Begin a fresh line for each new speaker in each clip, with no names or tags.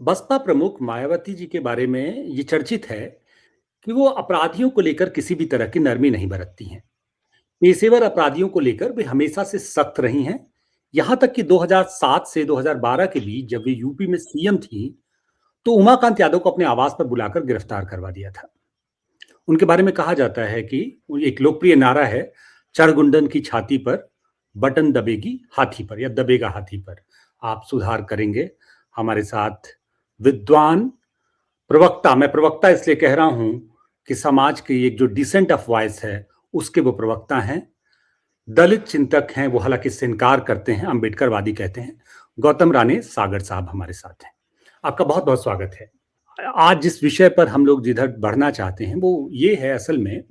बसपा प्रमुख मायावती जी के बारे में ये चर्चित है कि वो अपराधियों को लेकर किसी भी तरह की नरमी नहीं बरतती हैं। पेशेवर अपराधियों को लेकर वे हमेशा से सख्त रही हैं। यहां तक कि 2007 से 2012 के बीच जब वे यूपी में सीएम थी, तो उमाकांत यादव को अपने आवास पर बुलाकर गिरफ्तार करवा दिया था। उनके बारे में कहा जाता है कि एक लोकप्रिय नारा है, चढ़गुंडन की छाती पर बटन दबेगी हाथी पर या दबेगा हाथी पर। आप सुधार करेंगे हमारे साथ विद्वान प्रवक्ता। मैं प्रवक्ता इसलिए कह रहा हूं कि समाज की एक जो डिसेंट ऑफ वॉइस है उसके वो प्रवक्ता हैं। दलित चिंतक हैं वो, हालांकि इससे इनकार करते हैं, अंबेडकरवादी कहते हैं। गौतम राणे सागर साहब हमारे साथ हैं। आपका बहुत बहुत स्वागत है। आज जिस विषय पर हम लोग जिधर बढ़ना चाहते हैं वो ये है, असल में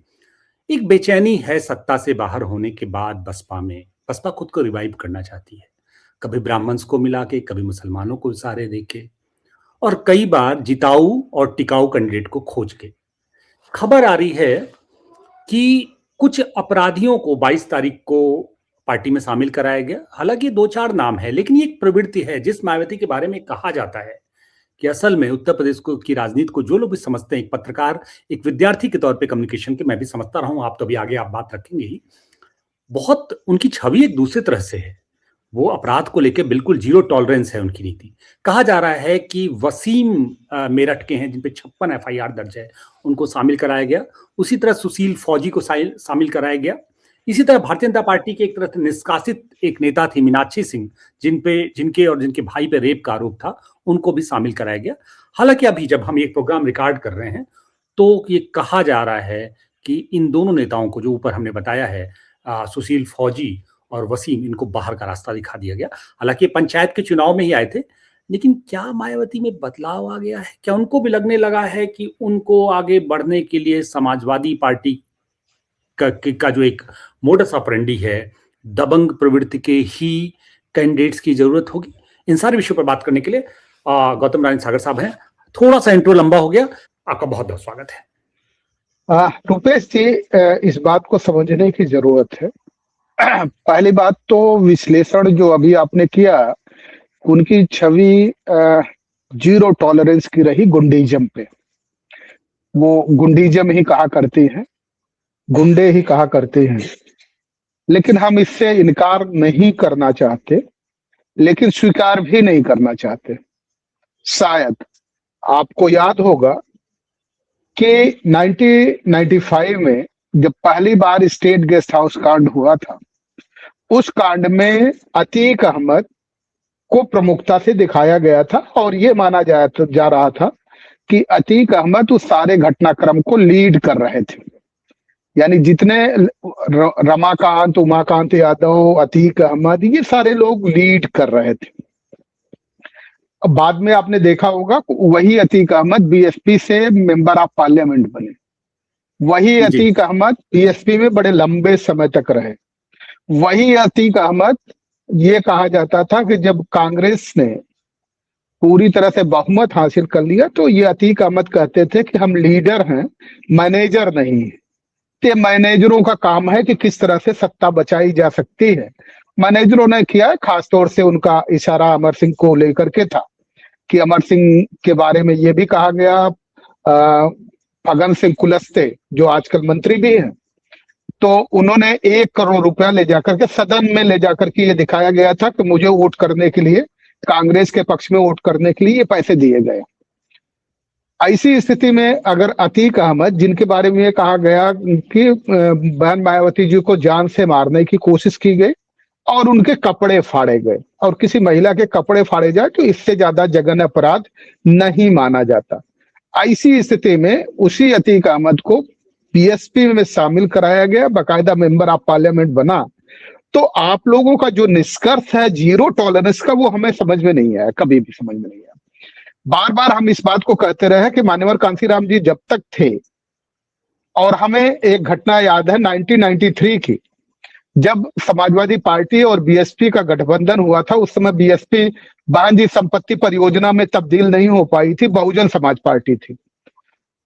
एक बेचैनी है सत्ता से बाहर होने के बाद बसपा में। बसपा खुद को रिवाइव करना चाहती है, कभी ब्राह्मण्स को मिला के, कभी मुसलमानों को सहारे देके, और कई बार जिताऊ और टिकाऊ कैंडिडेट को खोज के। खबर आ रही है कि कुछ अपराधियों को 22 तारीख को पार्टी में शामिल कराया गया। हालांकि दो चार नाम है, लेकिन ये एक प्रवृत्ति है जिस मायावती के बारे में कहा जाता है कि असल में उत्तर प्रदेश को की राजनीति को जो लोग भी समझते हैं, एक पत्रकार, एक विद्यार्थी के तौर पे कम्युनिकेशन के, मैं भी समझता रहा हूं, आप तो अभी आगे आप बात रखेंगे ही, बहुत उनकी छवि एक दूसरे तरह से है। वो अपराध को लेकर बिल्कुल जीरो टॉलरेंस है उनकी नीति। कहा जा रहा है कि वसीम मेरठ के हैं जिन पे 56 एफआईआर दर्ज है, उनको शामिल कराया गया। उसी तरह सुशील फौजी को शामिल कराया गया। इसी तरह भारतीय जनता पार्टी के एक तरह से निष्कासित एक नेता थी मीनाक्षी सिंह, जिनके भाई पे रेप का आरोप था, उनको भी शामिल कराया गया। हालांकि अभी जब हम ये प्रोग्राम रिकॉर्ड कर रहे हैं तो ये कहा जा रहा है कि इन दोनों नेताओं को, जो ऊपर हमने बताया है, सुशील फौजी और वसीम, इनको बाहर का रास्ता दिखा दिया गया। हालांकि पंचायत के चुनाव में ही आए थे, लेकिन क्या मायावती में बदलाव आ गया है? क्या उनको भी लगने लगा है कि उनको आगे बढ़ने के लिए समाजवादी पार्टी का जो एक मोडस ऑपरेंडी है, दबंग प्रवृत्ति के ही कैंडिडेट्स की जरूरत होगी? इन सारे विषयों पर बात करने के लिए गौतम राणे सागर साहब हैं। थोड़ा सा इंट्रो लंबा हो गया, आपका बहुत बहुत स्वागत है।
रुपेश जी, इस बात को समझने की जरूरत है। पहली बात तो विश्लेषण जो अभी आपने किया, उनकी छवि जीरो टॉलरेंस की रही गुंडीजम पे। वो गुंडीजम ही कहा करती हैं, गुंडे ही कहा करते हैं। लेकिन हम इससे इनकार नहीं करना चाहते, लेकिन स्वीकार भी नहीं करना चाहते। शायद आपको याद होगा कि 1995 में जब पहली बार स्टेट गेस्ट हाउस कांड हुआ था, उस कांड में अतीक अहमद को प्रमुखता से दिखाया गया था और ये माना जा रहा था कि अतीक अहमद उस सारे घटनाक्रम को लीड कर रहे थे। यानी जितने रमाकांत, उमाकांत यादव, अतीक अहमद, ये सारे लोग लीड कर रहे थे। अब बाद में आपने देखा होगा वही अतीक अहमद बीएसपी से मेंबर ऑफ पार्लियामेंट बने। वही अतीक अहमद बीएसपी में बड़े लंबे समय तक रहे। वही अतीक अहमद, ये कहा जाता था कि जब कांग्रेस ने पूरी तरह से बहुमत हासिल कर लिया तो ये अतीक अहमद कहते थे कि हम लीडर हैं, मैनेजर नहीं है। तो मैनेजरों का काम है कि किस तरह से सत्ता बचाई जा सकती है। मैनेजरों ने किया है। खासतौर से उनका इशारा अमर सिंह को लेकर के था कि अमर सिंह के बारे में ये भी कहा गया, फगन सिंह कुलस्ते जो आजकल मंत्री भी हैं, तो उन्होंने 1 करोड़ रुपया ले जाकर के सदन में ले जाकर के ये दिखाया गया था कि मुझे वोट करने के लिए, कांग्रेस के पक्ष में वोट करने के लिए ये पैसे दिए गए। ऐसी स्थिति में अगर अतीक अहमद, जिनके बारे में ये कहा गया कि बहन मायावती जी को जान से मारने की कोशिश की गई और उनके कपड़े फाड़े गए, और किसी महिला के कपड़े फाड़े जाए तो इससे ज्यादा जघन्य अपराध नहीं माना जाता। ऐसी स्थिति में उसी अतीक अहमद को बीएसपी में शामिल कराया गया, बाकायदा मेंबर ऑफ पार्लियामेंट बना। तो आप लोगों का जो निष्कर्ष है जीरो टॉलरेंस का, वो हमें समझ में नहीं आया, कभी भी समझ में नहीं आया। बार बार हम इस बात को कहते रहे कि मान्यवर कांशीराम जी जब तक थे, और हमें एक घटना याद है 1993 की, जब समाजवादी पार्टी और बीएसपी का गठबंधन हुआ था। उस समय बीएसपी बहन जी संपत्ति परियोजना में तब्दील नहीं हो पाई थी, बहुजन समाज पार्टी थी।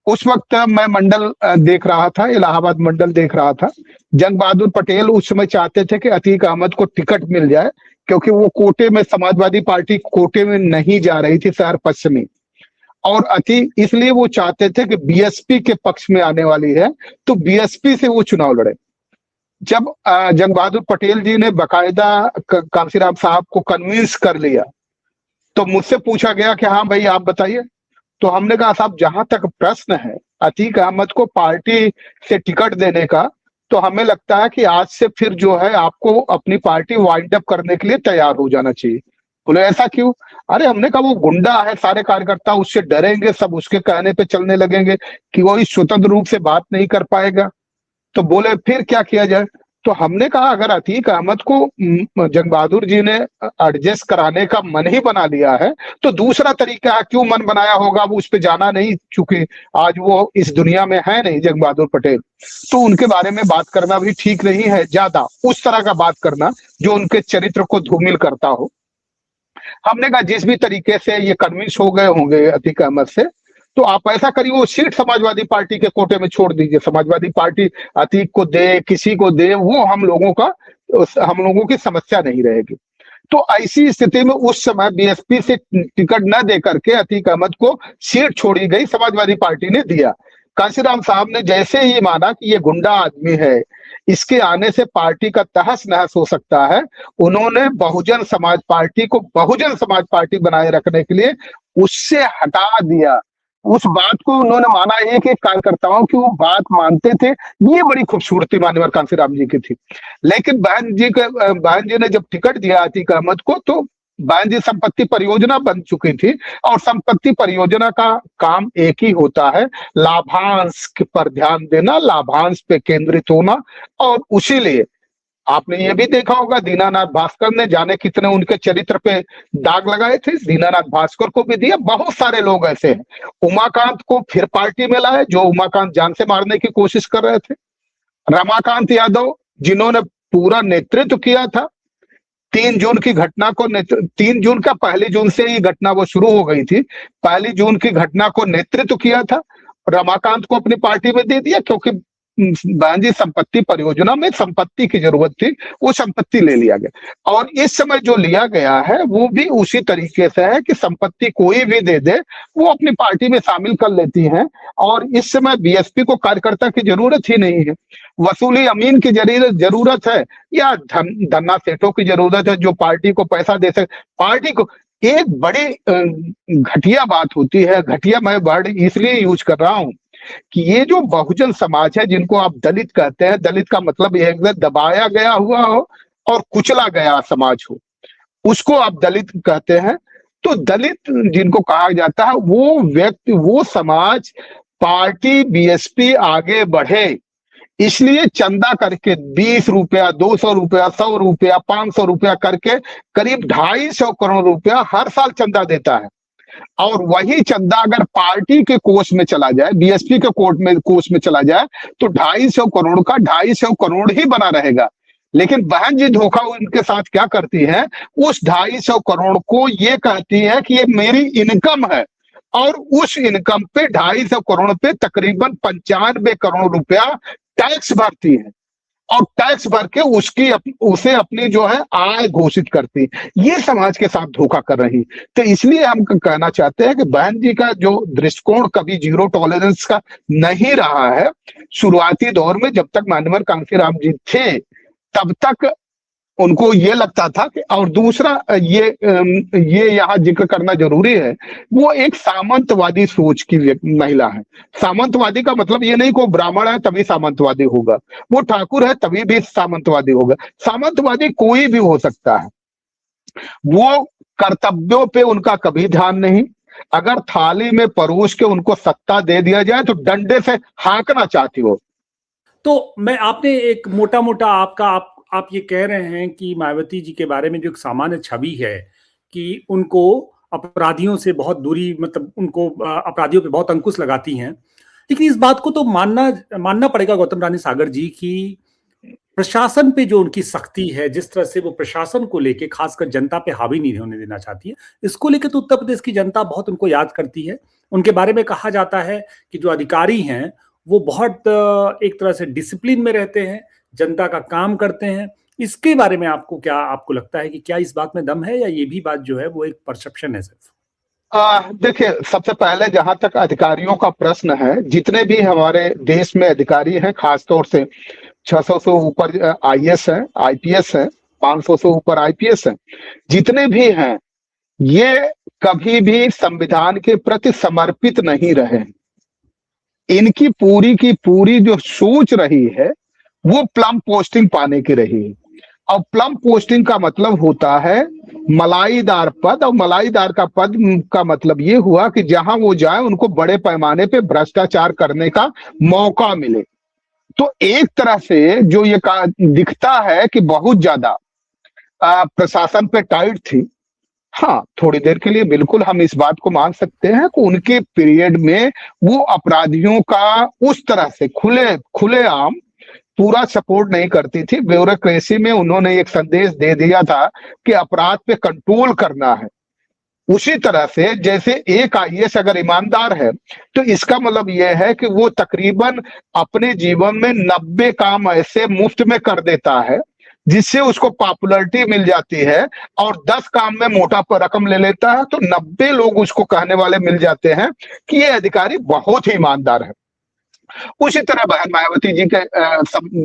उस वक्त मैं मंडल देख रहा था, इलाहाबाद मंडल देख रहा था। जंग बहादुर पटेल उस समय चाहते थे कि अतीक अहमद को टिकट मिल जाए, क्योंकि वो कोटे में, समाजवादी पार्टी कोटे में नहीं जा रही थी शहर पश्चिमी, और अति इसलिए वो चाहते थे कि बीएसपी के पक्ष में आने वाली है, तो बीएसपी से वो चुनाव लड़े। जब जंग बहादुर पटेल जी ने बकायदा कांशीराम साहब को कन्विंस कर लिया, तो मुझसे पूछा गया कि हाँ भाई आप बताइए। तो हमने कहा साहब जहां तक प्रश्न है अतीक अहमद को पार्टी से टिकट देने का, तो हमें लगता है कि आज से फिर जो है आपको अपनी पार्टी वाइंड अप करने के लिए तैयार हो जाना चाहिए। बोले ऐसा क्यों? अरे हमने कहा वो गुंडा है, सारे कार्यकर्ता उससे डरेंगे, सब उसके कहने पे चलने लगेंगे कि वो स्वतंत्र रूप से बात नहीं कर पाएगा। तो बोले फिर क्या किया जाए? तो हमने कहा अगर अतीक अहमद को जंग बहादुर जी ने एडजस्ट कराने का मन ही बना लिया है, तो दूसरा तरीका है, क्यों मन बनाया होगा, वो उस पर जाना नहीं, चूंकि आज वो इस दुनिया में है नहीं जंग बहादुर पटेल, तो उनके बारे में बात करना भी ठीक नहीं है, ज्यादा उस तरह का बात करना जो उनके चरित्र को धूमिल करता हो। हमने कहा जिस भी तरीके से ये कन्विंस हो गए होंगे अतीक अहमद से, तो आप ऐसा करिए वो सीट समाजवादी पार्टी के कोटे में छोड़ दीजिए, समाजवादी पार्टी अतीक को दे किसी को दे, वो हम लोगों की समस्या नहीं रहेगी। तो ऐसी स्थिति में उस समय बीएसपी से टिकट न दे करके अतीक अहमद को सीट छोड़ी गई, समाजवादी पार्टी ने दिया। कांशीराम साहब ने जैसे ही माना कि ये गुंडा आदमी है, इसके आने से पार्टी का तहस नहस हो सकता है, उन्होंने बहुजन समाज पार्टी को बहुजन समाज पार्टी बनाए रखने के लिए उससे हटा दिया। उस बात को उन्होंने माना, एक एक कार्यकर्ताओं की वो बात मानते थे। ये बड़ी खूबसूरती मान्यवर कांशीराम जी की थी। लेकिन बहन जी ने जब टिकट दिया अतीक अहमद को, तो बहन जी संपत्ति परियोजना बन चुकी थी, और संपत्ति परियोजना का काम एक ही होता है, लाभांश पर ध्यान देना, लाभांश पे केंद्रित होना। और उसी लिए आपने ये भी देखा होगा दीनानाथ भास्कर ने जाने कितने उनके चरित्र पे दाग लगाए थे, दीनानाथ भास्कर को भी दिया। बहुत सारे लोग ऐसे हैं। उमाकांत को फिर पार्टी में लाए, जो उमाकांत जान से मारने की कोशिश कर रहे थे। रमाकांत यादव जिन्होंने पूरा नेतृत्व किया था 3 जून की घटना को, 3 जून का, 1 जून से ही घटना वो शुरू हो गई थी, 1 जून की घटना को नेतृत्व किया था, रमाकांत को अपनी पार्टी में दे दिया, क्योंकि बहन जी संपत्ति परियोजना में संपत्ति की जरूरत थी, वो संपत्ति ले लिया गया। और इस समय जो लिया गया है वो भी उसी तरीके से है कि संपत्ति कोई भी दे दे, वो अपनी पार्टी में शामिल कर लेती हैं। और इस समय बीएसपी को कार्यकर्ता की जरूरत ही नहीं है, वसूली अमीन की जरूरत है, या धन्ना सेठों की जरूरत है जो पार्टी को पैसा दे सके। पार्टी को एक बड़ी घटिया बात होती है, घटिया मैं वर्ड इसलिए यूज कर रहा हूं कि ये जो बहुजन समाज है, जिनको आप दलित कहते हैं, दलित का मतलब यह है दबाया गया हुआ हो और कुचला गया समाज हो, उसको आप दलित कहते हैं। तो दलित जिनको कहा जाता है, वो व्यक्ति, वो समाज, पार्टी बीएसपी आगे बढ़े इसलिए चंदा करके 20 रुपया, 200 रुपया, 100 रुपया, 500 रुपया करके करीब 250 करोड़ रुपया हर साल चंदा देता है। और वही चंदा अगर पार्टी के कोष में चला जाए, बीएसपी के कोष में चला जाए, तो 250 करोड़ का 250 करोड़ ही बना रहेगा। लेकिन बहन जी धोखा उनके साथ क्या करती है, उस 250 करोड़ को ये कहती है कि ये मेरी इनकम है, और उस इनकम पे 250 करोड़ पे तकरीबन 95 करोड़ रुपया टैक्स भरती है, और टैक्स भर के उसे अपनी जो है आय घोषित करती। ये समाज के साथ धोखा कर रही। तो इसलिए हम कहना चाहते हैं कि बहन जी का जो दृष्टिकोण कभी जीरो टॉलरेंस का नहीं रहा है। शुरुआती दौर में जब तक माननीय कांशीराम जी थे, तब तक उनको ये लगता था कि, और दूसरा ये यहाँ जिक्र करना जरूरी है, वो एक सामंतवादी सोच की महिला है। सामंतवादी का मतलब ये नहीं कि वो ब्राह्मण है तभी सामंतवादी होगा, वो ठाकुर है तभी भी सामंतवादी होगा। सामंतवादी कोई भी हो सकता है। वो कर्तव्यों पे उनका कभी ध्यान नहीं। अगर थाली में परोस के उनको सत्ता दे दिया जाए तो डंडे से हाँकना चाहती हो।
तो मैं आपने एक मोटा मोटा आप ये कह रहे हैं कि मायावती जी के बारे में जो एक सामान्य छवि है कि उनको अपराधियों से बहुत दूरी, मतलब उनको अपराधियों पे बहुत अंकुश लगाती हैं। लेकिन इस बात को तो मानना पड़ेगा गौतम रानी सागर जी की प्रशासन पे जो उनकी सख्ती है, जिस तरह से वो प्रशासन को लेके खासकर जनता पे हावी नहीं होने देना चाहती है, इसको लेके तो उत्तर प्रदेश की जनता बहुत उनको याद करती है। उनके बारे में कहा जाता है कि जो अधिकारी हैं वो बहुत एक तरह से डिसिप्लिन में रहते हैं, जनता का काम करते हैं। इसके बारे में आपको लगता है कि क्या इस बात में दम है, या ये भी बात जो है वो एक परसेप्शन है सिर्फ?
देखिए, सबसे पहले जहां तक अधिकारियों का प्रश्न है, जितने भी हमारे देश में अधिकारी हैं, खासतौर से 600 से ऊपर आईएएस है, आईपीएस है, 500 से ऊपर आईपीएस है, जितने भी हैं, ये कभी भी संविधान के प्रति समर्पित नहीं रहे। इनकी पूरी की पूरी जो सोच रही है, वो प्लम पोस्टिंग पाने की रही है। और प्लम पोस्टिंग का मतलब होता है मलाईदार पद, और मलाईदार का पद का मतलब ये हुआ कि जहां वो जाए उनको बड़े पैमाने पे भ्रष्टाचार करने का मौका मिले। तो एक तरह से जो ये दिखता है कि बहुत ज्यादा प्रशासन पे टाइट थी। हाँ, थोड़ी देर के लिए बिल्कुल हम इस बात को मान सकते हैं कि उनके पीरियड में वो अपराधियों का उस तरह से खुलेआम पूरा सपोर्ट नहीं करती थी। ब्यूरोक्रेसी में उन्होंने एक संदेश दे दिया था कि अपराध पे कंट्रोल करना है। उसी तरह से जैसे एक आईएएस अगर ईमानदार है, तो इसका मतलब यह है कि वो तकरीबन अपने जीवन में 90 काम ऐसे मुफ्त में कर देता है जिससे उसको पॉपुलैरिटी मिल जाती है, और 10 काम में मोटा रकम ले लेता है, तो 90 लोग उसको कहने वाले मिल जाते हैं कि ये अधिकारी बहुत ही ईमानदार है। उसी तरह बहन मायावती जी के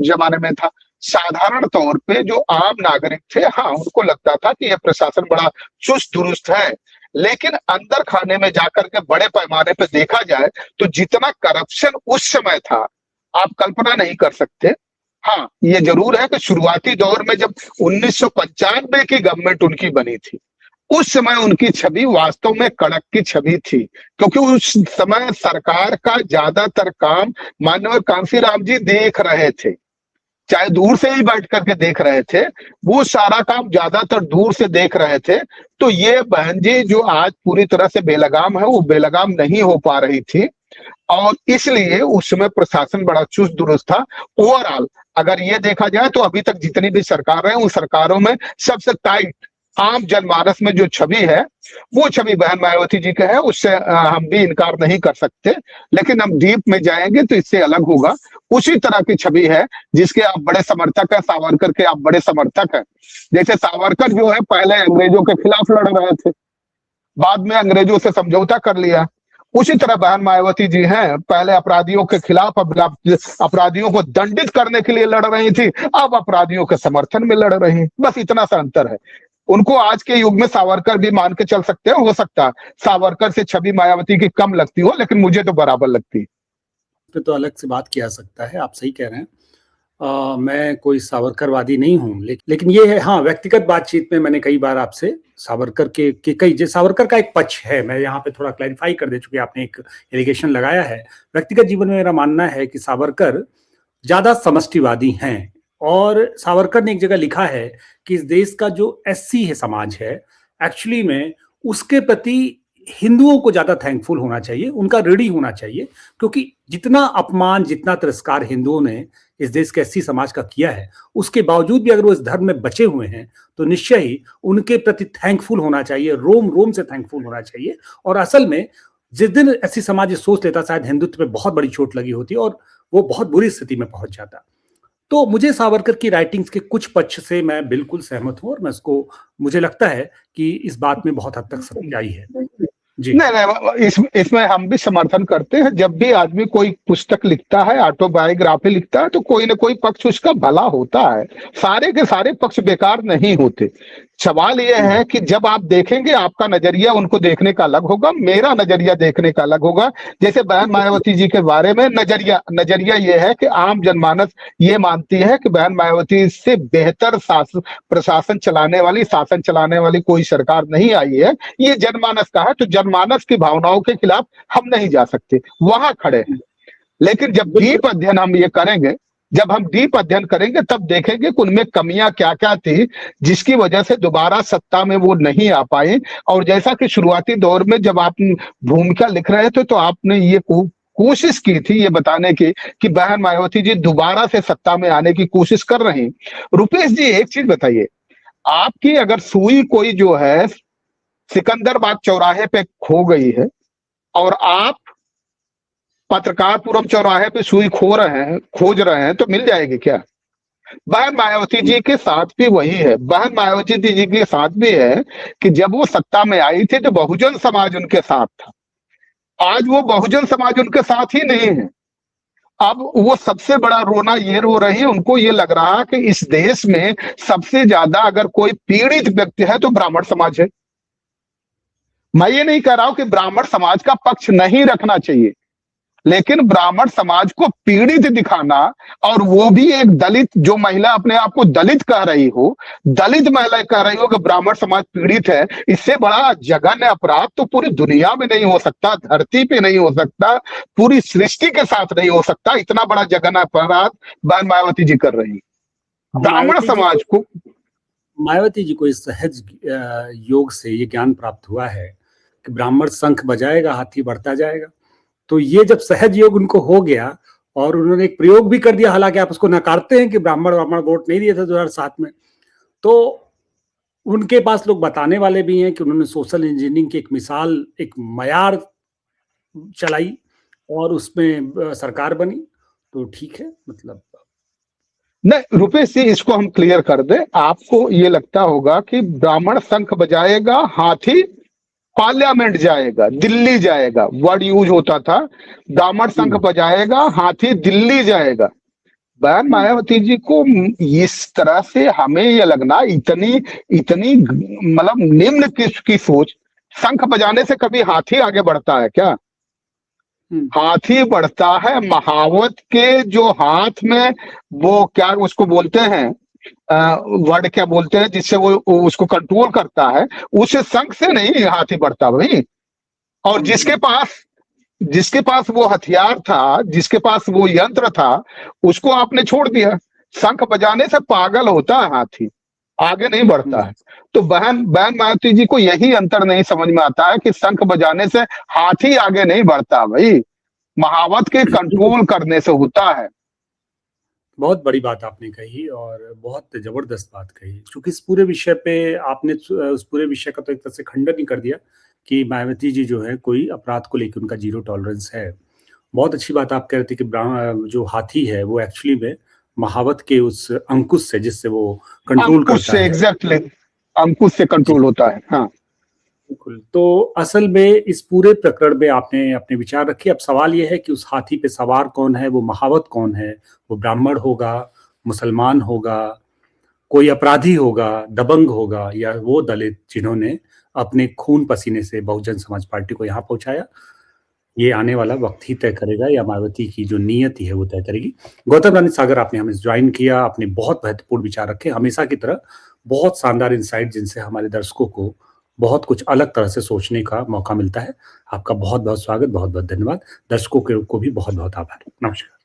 जमाने में था। साधारण तौर पे जो आम नागरिक थे, हाँ, उनको लगता था कि यह प्रशासन बड़ा चुस्त दुरुस्त है, लेकिन अंदर खाने में जाकर के बड़े पैमाने पे देखा जाए तो जितना करप्शन उस समय था, आप कल्पना नहीं कर सकते। हाँ, ये जरूर है कि शुरुआती दौर में जब 1995 की गवर्नमेंट उनकी बनी थी, उस समय उनकी छवि वास्तव में कड़क की छवि थी, क्योंकि उस समय सरकार का ज्यादातर काम माननीय कांशीराम जी देख रहे थे, चाहे दूर से ही बैठ करके देख रहे थे, वो सारा काम ज्यादातर दूर से देख रहे थे। तो ये बहन जी जो आज पूरी तरह से बेलगाम है, वो बेलगाम नहीं हो पा रही थी, और इसलिए उस समय प्रशासन बड़ा चुस्त दुरुस्त था। ओवरऑल अगर ये देखा जाए तो अभी तक जितनी भी सरकार है, उन सरकारों में सबसे टाइट आम जनमानस में जो छवि है, वो छवि बहन मायावती जी का है। उससे हम भी इनकार नहीं कर सकते, लेकिन हम डीप में जाएंगे तो इससे अलग होगा। उसी तरह की छवि है जिसके आप बड़े समर्थक हैं, सावरकर के आप बड़े समर्थक हैं। जैसे सावरकर जो है पहले अंग्रेजों के खिलाफ लड़ रहे थे, बाद में अंग्रेजों से समझौता कर लिया। उसी तरह बहन मायावती जी हैं, पहले अपराधियों के खिलाफ, अपराधियों को दंडित करने के लिए लड़ रही थी, अब अपराधियों के समर्थन में लड़ रही हैं। बस इतना सा अंतर है। उनको आज के युग में सावरकर भी मान के चल सकते हैं, हो सकता है सावरकर से छवि मायावती की कम लगती हो, लेकिन मुझे तो बराबर लगती है।
तो अलग से बात किया सकता है, आप सही कह रहे हैं। मैं कोई सावरकरवादी नहीं हूं, लेकिन ये है, हाँ, व्यक्तिगत बातचीत में मैंने कई बार आपसे सावरकर के कई, जो सावरकर का एक पक्ष है, मैं यहाँ पे थोड़ा क्लैरिफाई कर दे, चुके आपने एक एलिगेशन लगाया है। व्यक्तिगत जीवन में मेरा मानना है कि सावरकर ज्यादा समष्टिवादी हैं, और सावरकर ने एक जगह लिखा है कि इस देश का जो एससी है समाज है, एक्चुअली में उसके प्रति हिंदुओं को ज्यादा थैंकफुल होना चाहिए, उनका ऋणी होना चाहिए, क्योंकि जितना अपमान, जितना तिरस्कार हिंदुओं ने इस देश के एससी समाज का किया है, उसके बावजूद भी अगर वो इस धर्म में बचे हुए हैं, तो निश्चय ही उनके प्रति थैंकफुल होना चाहिए, रोम रोम से थैंकफुल होना चाहिए। और असल में जिस दिन एससी समाज ये सोच लेता, शायद हिंदुत्व में बहुत बड़ी चोट लगी होती और वो बहुत बुरी स्थिति में पहुंच जाता। तो मुझे सावरकर की राइटिंग्स के कुछ पक्ष से मैं बिल्कुल सहमत हूं, और मैं उसको, मुझे लगता है कि इस बात में बहुत हद तक सच्चाई है। जी
नहीं नहीं, इसमें हम भी समर्थन करते हैं। जब भी आदमी कोई पुस्तक लिखता है, ऑटोबायोग्राफी लिखता है, तो कोई ना कोई पक्ष उसका भला होता है, सारे के सारे पक्ष बेकार नहीं होते। सवाल यह है कि जब आप देखेंगे, आपका नजरिया उनको देखने का अलग होगा, मेरा नजरिया देखने का अलग होगा। जैसे बहन मायावती जी के बारे में नजरिया यह है कि आम जनमानस ये मानती है कि बहन मायावती से बेहतर प्रशासन चलाने वाली, शासन चलाने वाली कोई सरकार नहीं आई है। ये जनमानस का है, तो जनमानस की भावनाओं के खिलाफ हम नहीं जा सकते, वहां खड़े हैं। लेकिन जब डीप अध्ययन हम ये करेंगे, जब हम डीप अध्ययन करेंगे, तब देखेंगे कि उनमें कमियां क्या क्या थी, जिसकी वजह से दोबारा सत्ता में वो नहीं आ पाए। और जैसा कि शुरुआती दौर में जब आप भूमिका लिख रहे थे, तो आपने ये कोशिश की थी ये बताने की कि बहन मायावती जी दोबारा से सत्ता में आने की कोशिश कर रही। रुपेश जी, एक चीज बताइए, आपकी अगर सुई कोई जो है सिकंदराबाद चौराहे पे खो गई है, और आप पत्रकारपुरम चौराहे पे सुई खोज रहे हैं, तो मिल जाएगी क्या? बहन मायावती जी के साथ भी वही है, बहन मायावती जी के साथ भी है कि जब वो सत्ता में आई थी तो बहुजन समाज उनके साथ था। आज वो बहुजन समाज उनके साथ ही नहीं है। अब वो सबसे बड़ा रोना ये रो रही है, उनको ये लग रहा है कि इस देश में सबसे ज्यादा अगर कोई पीड़ित व्यक्ति है तो ब्राह्मण समाज है। मैं ये नहीं कह रहा हूं कि ब्राह्मण समाज का पक्ष नहीं रखना चाहिए, लेकिन ब्राह्मण समाज को पीड़ित दिखाना, और वो भी एक दलित, जो महिला अपने आप को दलित कह रही हो, दलित महिला कह रही हो कि ब्राह्मण समाज पीड़ित है, इससे बड़ा जघन्य अपराध तो पूरी दुनिया में नहीं हो सकता, धरती पे नहीं हो सकता, पूरी सृष्टि के साथ नहीं हो सकता। इतना बड़ा जघन्य अपराध बहन मायावती जी कर रही
अब
ब्राह्मण समाज को।
मायावती जी को इस सहज योग से ये ज्ञान प्राप्त हुआ है कि ब्राह्मण शंख बजाएगा हाथी बढ़ता जाएगा। तो ये जब सहज योग उनको हो गया और उन्होंने एक प्रयोग भी कर दिया, हालांकि आप उसको नकारते हैं कि ब्राह्मण वोट नहीं दिए थे 2007 में, तो उनके पास लोग बताने वाले भी हैं कि उन्होंने सोशल इंजीनियरिंग की एक मिसाल, एक मयार चलाई और उसमें सरकार बनी। तो ठीक है, मतलब
नहीं रुपेश जी, इसको हम क्लियर कर दें। आपको ये लगता होगा कि ब्राह्मण शंख बजाएगा, हाथी पार्लियामेंट जाएगा, दिल्ली जाएगा, वर्ड यूज होता था, ब्राह्मण शंख बजाएगा, हाथी दिल्ली जाएगा। बहन मायावती जी को इस तरह से हमें यह लगना इतनी इतनी मतलब निम्न की सोच। शंख बजाने से कभी हाथी आगे बढ़ता है क्या? हाथी बढ़ता है महावत के जो हाथ में, वो क्या उसको बोलते हैं, वर्ड क्या बोलते हैं जिससे वो उसको कंट्रोल करता है, उस शंख से नहीं हाथी बढ़ता भाई। और जिसके पास वो हथियार था, जिसके पास वो यंत्र था, उसको आपने छोड़ दिया। शंख बजाने से पागल होता है हाथी, आगे नहीं बढ़ता है। तो बहन मायावती जी को यही अंतर नहीं समझ में आता है कि शंख बजाने से हाथी आगे नहीं बढ़ता भाई, महावत के कंट्रोल करने से होता है।
बहुत बड़ी बात आपने कही और बहुत जबरदस्त बात कही, क्योंकि इस पूरे विषय पे आपने उस पूरे विषय का तो एक तरह से खंडन ही कर दिया कि मायावती जी जो है कोई अपराध को लेकर उनका जीरो टॉलरेंस है। बहुत अच्छी बात आप कह रहे थे कि जो हाथी है वो एक्चुअली में महावत के उस अंकुश से, जिससे वो कंट्रोल करता है।
एग्जैक्टली, अंकुश से कंट्रोल होता है। हाँ
बिल्कुल। तो असल में इस पूरे प्रकरण में आपने अपने विचार रखे। अब सवाल यह है कि उस हाथी पे सवार कौन है, वो महावत कौन है? वो ब्राह्मण होगा, मुसलमान होगा, कोई अपराधी होगा, दबंग होगा, या वो दलित जिन्होंने अपने खून पसीने से बहुजन समाज पार्टी को यहाँ पहुंचाया? ये आने वाला वक्त ही तय करेगा, या मायावती की जो नियति है वो तय करेगी। गौतम रानी सागर, आपने हमें ज्वाइन किया, आपने बहुत महत्वपूर्ण विचार रखे, हमेशा की तरह बहुत शानदार इंसाइट, जिनसे हमारे दर्शकों को बहुत कुछ अलग तरह से सोचने का मौका मिलता है। आपका बहुत बहुत स्वागत, बहुत बहुत धन्यवाद। दर्शकों को भी बहुत बहुत आभार। नमस्कार।